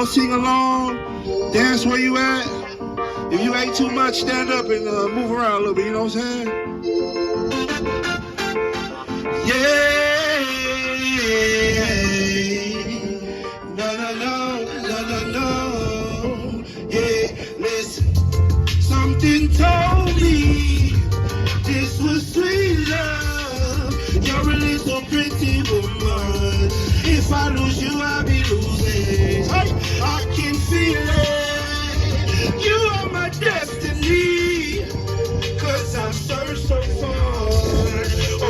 sing along, dance where you at. If you ain't too much, stand up and move around a little bit, you know what I'm saying? Yeah. No. Yeah, listen. Something told me this was sweet love. You're a little pretty woman. If I lose you, I'll be losing. I can feel it. You are my destiny. 'Cause I've searched so far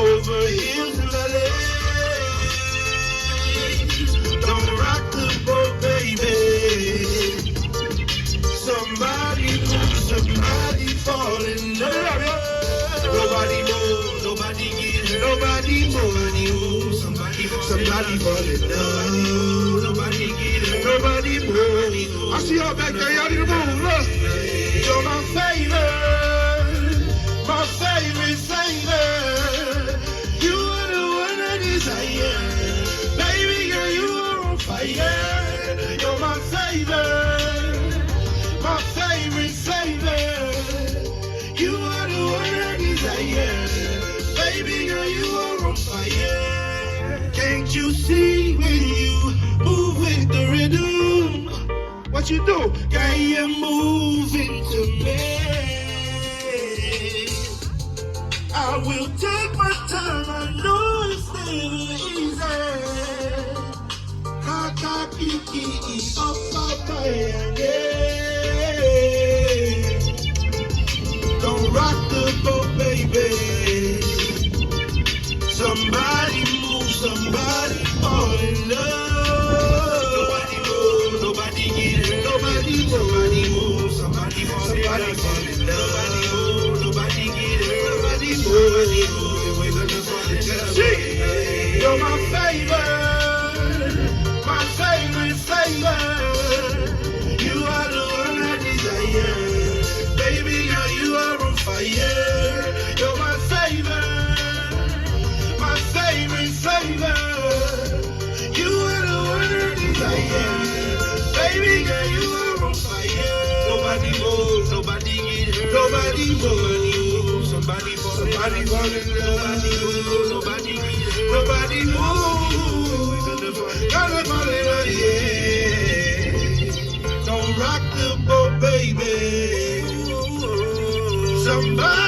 over hills and valleys. Don't rock the boat, baby. Somebody move, somebody fall in love. Nobody move, nobody get hurt. Nobody move, somebody fall in love. Nobody get hurt. Nobody move. I see y'all back there, y'all need to move, look. You're my favorite flavor. You are the one I desire. Baby girl, you are on fire. You're my favorite flavor. You are the one I desire. Baby girl, you are on fire. Can't you see when you move with the rhythm? What you do? Girl, you're moving to me. I will take my time, I know it's never easy. Kiki, up, yeah. Don't rock the boat, baby. Somebody move, somebody fall in love. Nobody move, nobody get hurt. Nobody move, somebody fall in love. Nobody get hurt. Nobody move, we're gonna fall in love. You're my favorite flavor. You are the one I desire. Baby girl, you are on fire. You're my favorite flavor. You are the one I desire. Baby girl, you are on fire. Nobody move, nobody get hurt. Nobody move, somebody fall in love. Nobody get hurt. Nobody move, gonna fall in love, yeah. Don't rock the boat, baby. Somebody